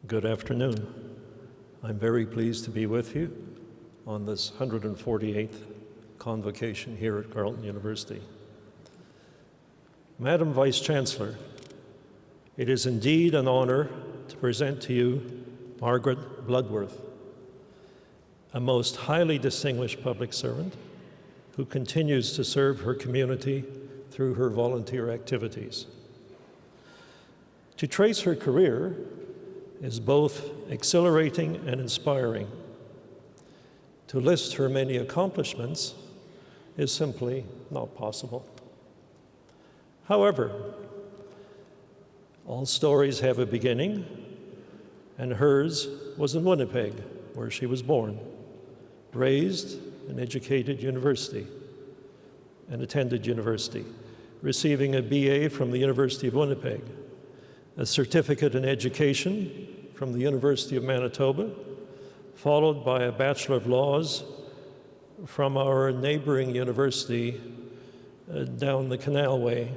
Good afternoon. I'm very pleased to be with you on this 148th convocation here at Carleton University. Madam Vice Chancellor, it is indeed an honor to present to you Margaret Bloodworth, a most highly distinguished public servant who continues to serve her community through her volunteer activities. To trace her career is both exhilarating and inspiring. To list her many accomplishments is simply not possible. However, all stories have a beginning, and hers was in Winnipeg, where she was born, raised and educated university, and attended university, receiving a BA from the University of Winnipeg, a certificate in education from the University of Manitoba, followed by a Bachelor of Laws from our neighboring university down the Canalway.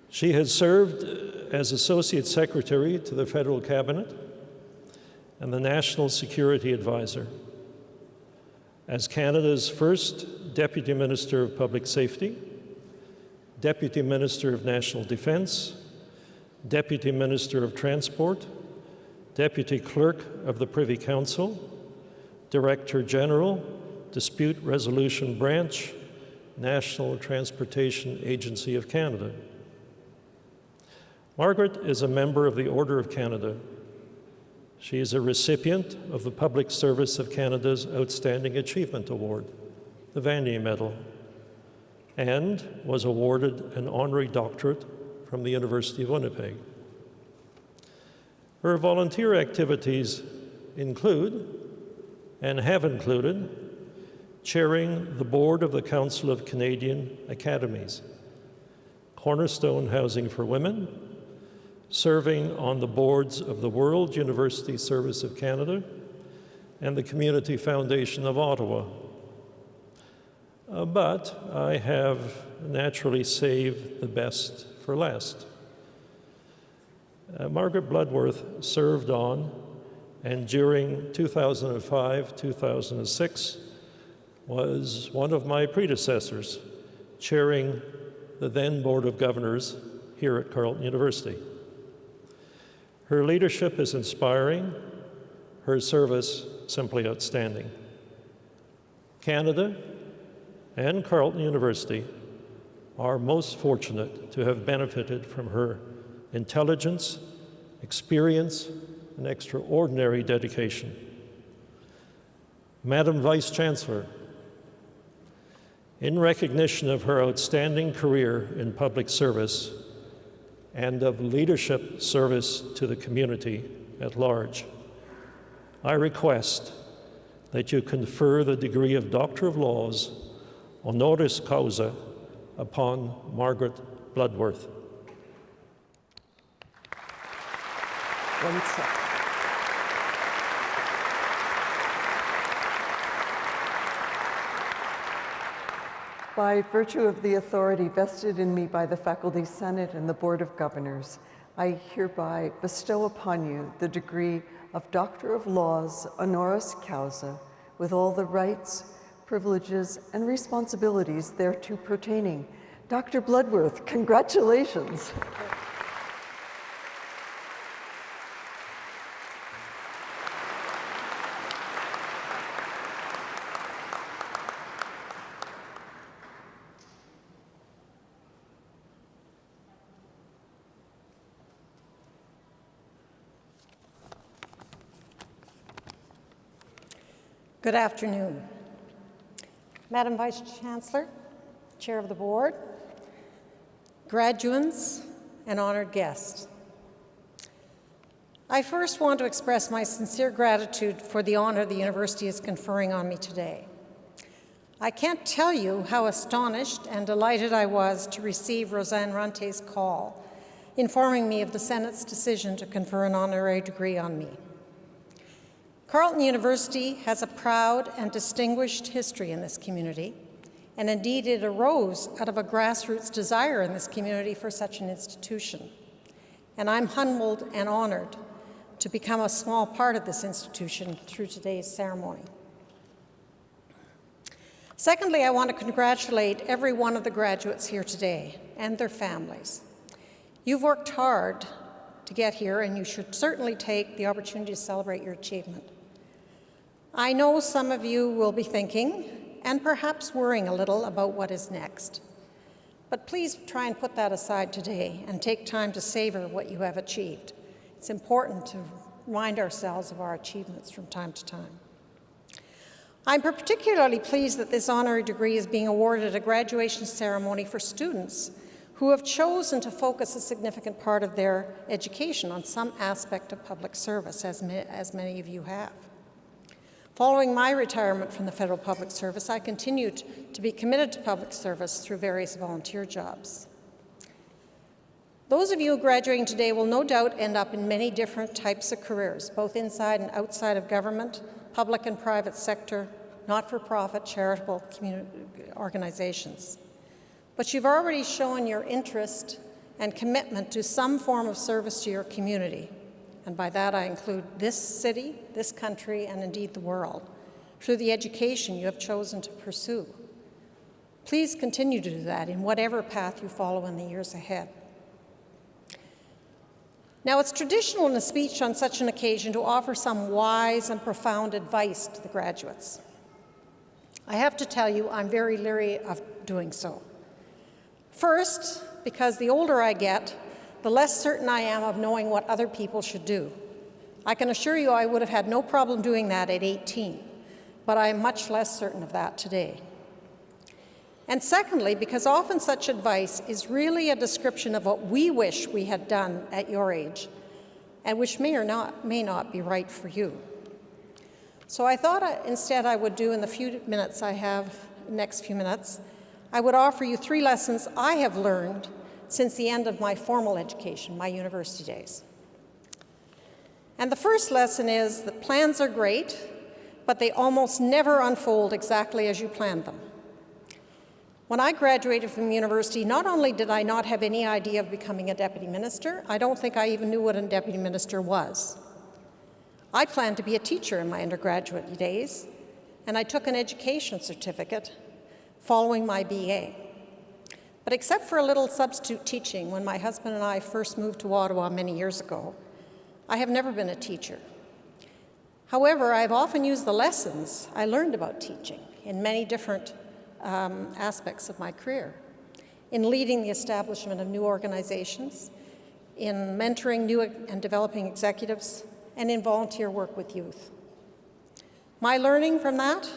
She has served as Associate Secretary to the Federal Cabinet and the National Security Advisor, as Canada's first Deputy Minister of Public Safety, Deputy Minister of National Defence, Deputy Minister of Transport, Deputy Clerk of the Privy Council, Director General, Dispute Resolution Branch, National Transportation Agency of Canada. Margaret is a member of the Order of Canada. She is a recipient of the Public Service of Canada's Outstanding Achievement Award, the Vanier Medal, and was awarded an honorary doctorate from the University of Winnipeg. Her volunteer activities include, and have included, chairing the board of the Council of Canadian Academies, Cornerstone Housing for Women, serving on the boards of the World University Service of Canada and the Community Foundation of Ottawa. But I have naturally saved the best for last. Margaret Bloodworth served on and during 2005-2006 was one of my predecessors, chairing the then Board of Governors here at Carleton University. Her leadership is inspiring, her service simply outstanding. Canada and Carleton University are most fortunate to have benefited from her intelligence, experience, and extraordinary dedication. Madam Vice Chancellor, in recognition of her outstanding career in public service and of leadership service to the community at large, I request that you confer the degree of Doctor of Laws, honoris causa, upon Margaret Bloodworth. By virtue of the authority vested in me by the Faculty Senate and the Board of Governors, I hereby bestow upon you the degree of Doctor of Laws, honoris causa, with all the rights, privileges, and responsibilities thereto pertaining. Dr. Bloodworth, congratulations. Good afternoon. Madam Vice Chancellor, Chair of the Board, graduands, and honored guests. I first want to express my sincere gratitude for the honor the University is conferring on me today. I can't tell you how astonished and delighted I was to receive Roseanne Runte's call, informing me of the Senate's decision to confer an honorary degree on me. Carleton University has a proud and distinguished history in this community, and indeed it arose out of a grassroots desire in this community for such an institution. And I'm humbled and honored to become a small part of this institution through today's ceremony. Secondly, I want to congratulate every one of the graduates here today and their families. You've worked hard to get here, and you should certainly take the opportunity to celebrate your achievement. I know some of you will be thinking, and perhaps worrying a little about what is next. But please try and put that aside today and take time to savor what you have achieved. It's important to remind ourselves of our achievements from time to time. I'm particularly pleased that this honorary degree is being awarded at a graduation ceremony for students who have chosen to focus a significant part of their education on some aspect of public service, as many of you have. Following my retirement from the federal public service, I continued to be committed to public service through various volunteer jobs. Those of you graduating today will no doubt end up in many different types of careers, both inside and outside of government, public and private sector, not-for-profit, charitable community organizations. But you've already shown your interest and commitment to some form of service to your community. And by that I include this city, this country, and indeed the world, through the education you have chosen to pursue. Please continue to do that in whatever path you follow in the years ahead. Now, it's traditional in a speech on such an occasion to offer some wise and profound advice to the graduates. I have to tell you, I'm very leery of doing so. First, because the older I get, the less certain I am of knowing what other people should do. I can assure you I would have had no problem doing that at 18, but I am much less certain of that today. And secondly, because often such advice is really a description of what we wish we had done at your age, and which may or may not be right for you. So I thought instead I would do in the few minutes I have, next few minutes, I would offer you 3 lessons I have learned since the end of my formal education, my university days. And the first lesson is that plans are great, but they almost never unfold exactly as you planned them. When I graduated from university, not only did I not have any idea of becoming a deputy minister, I don't think I even knew what a deputy minister was. I planned to be a teacher in my undergraduate days, and I took an education certificate following my BA. But except for a little substitute teaching when my husband and I first moved to Ottawa many years ago, I have never been a teacher. However, I've often used the lessons I learned about teaching in many different aspects of my career, in leading the establishment of new organizations, in mentoring new and developing executives, and in volunteer work with youth. My learning from that,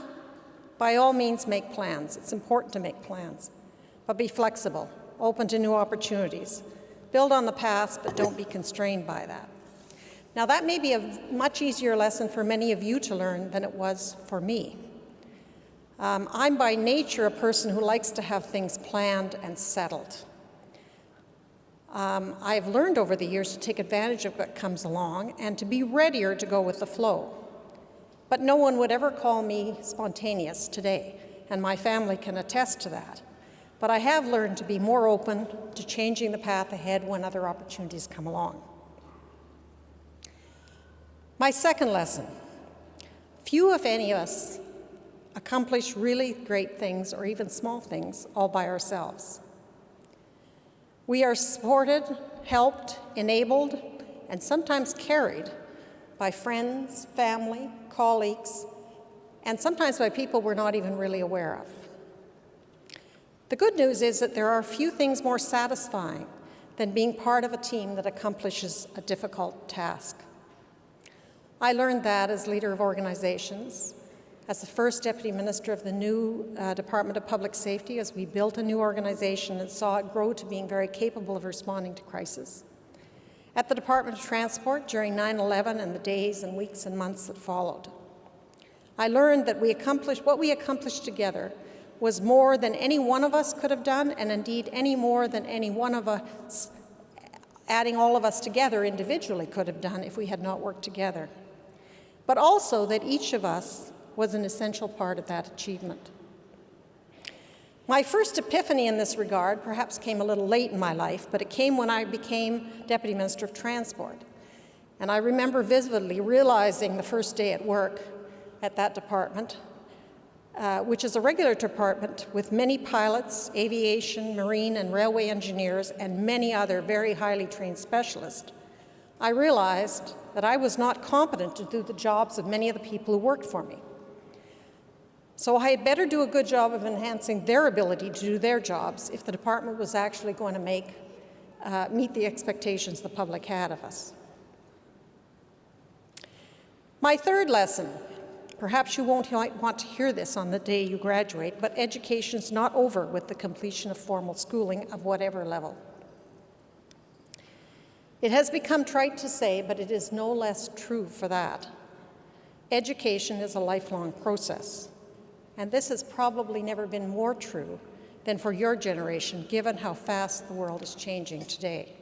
by all means, make plans. It's important to make plans, but be flexible, open to new opportunities. Build on the past, but don't be constrained by that. Now, that may be a much easier lesson for many of you to learn than it was for me. I'm by nature a person who likes to have things planned and settled. I've learned over the years to take advantage of what comes along and to be readier to go with the flow. But no one would ever call me spontaneous today, and my family can attest to that. But I have learned to be more open to changing the path ahead when other opportunities come along. My second lesson: few, if any of us, accomplish really great things or even small things all by ourselves. We are supported, helped, enabled, and sometimes carried by friends, family, colleagues, and sometimes by people we're not even really aware of. The good news is that there are few things more satisfying than being part of a team that accomplishes a difficult task. I learned that as leader of organizations, as the first deputy minister of the new Department of Public Safety, as we built a new organization and saw it grow to being very capable of responding to crisis. At the Department of Transport during 9/11 and the days and weeks and months that followed. I learned that what we accomplished together was more than any one of us could have done, and indeed any more than any one of us, adding all of us together individually, could have done if we had not worked together. But also that each of us was an essential part of that achievement. My first epiphany in this regard perhaps came a little late in my life, but it came when I became Deputy Minister of Transport. And I remember vividly realizing the first day at work at that department, which is a regular department with many pilots, aviation, marine, and railway engineers, and many other very highly trained specialists, I realized that I was not competent to do the jobs of many of the people who worked for me. So I had better do a good job of enhancing their ability to do their jobs if the department was actually going to meet the expectations the public had of us. My third lesson, perhaps you won't want to hear this on the day you graduate, but education is not over with the completion of formal schooling of whatever level. It has become trite to say, but it is no less true for that. Education is a lifelong process, and this has probably never been more true than for your generation, given how fast the world is changing today.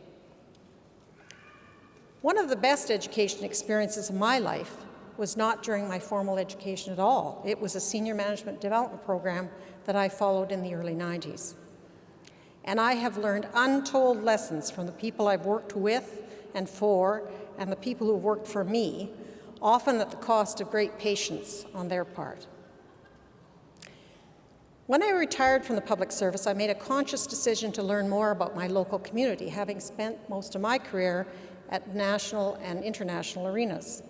One of the best education experiences of my life was not during my formal education at all. It was a senior management development program that I followed in the early 90s. And I have learned untold lessons from the people I've worked with and for, and the people who worked for me, often at the cost of great patience on their part. When I retired from the public service, I made a conscious decision to learn more about my local community, having spent most of my career at national and international arenas.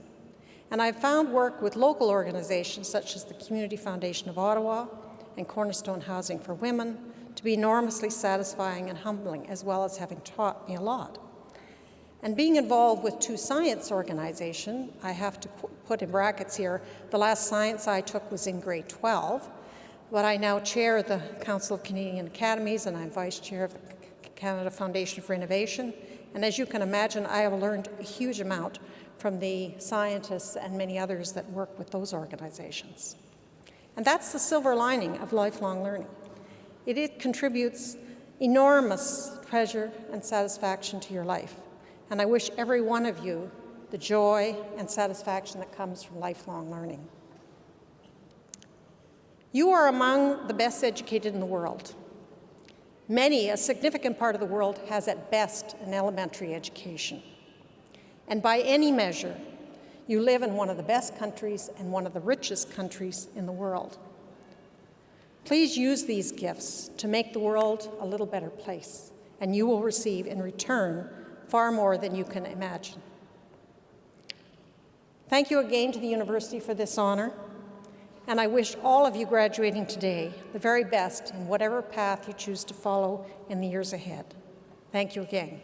And I've found work with local organizations such as the Community Foundation of Ottawa and Cornerstone Housing for Women to be enormously satisfying and humbling, as well as having taught me a lot. And being involved with two science organizations, I have to put in brackets here, the last science I took was in grade 12, but I now chair the Council of Canadian Academies and I'm vice chair of the Canada Foundation for Innovation. And as you can imagine, I have learned a huge amount from the scientists and many others that work with those organizations. And that's the silver lining of lifelong learning. It contributes enormous pleasure and satisfaction to your life. And I wish every one of you the joy and satisfaction that comes from lifelong learning. You are among the best educated in the world. A significant part of the world has at best an elementary education. And by any measure, you live in one of the best countries and one of the richest countries in the world. Please use these gifts to make the world a little better place, and you will receive in return far more than you can imagine. Thank you again to the university for this honor, and I wish all of you graduating today the very best in whatever path you choose to follow in the years ahead. Thank you again.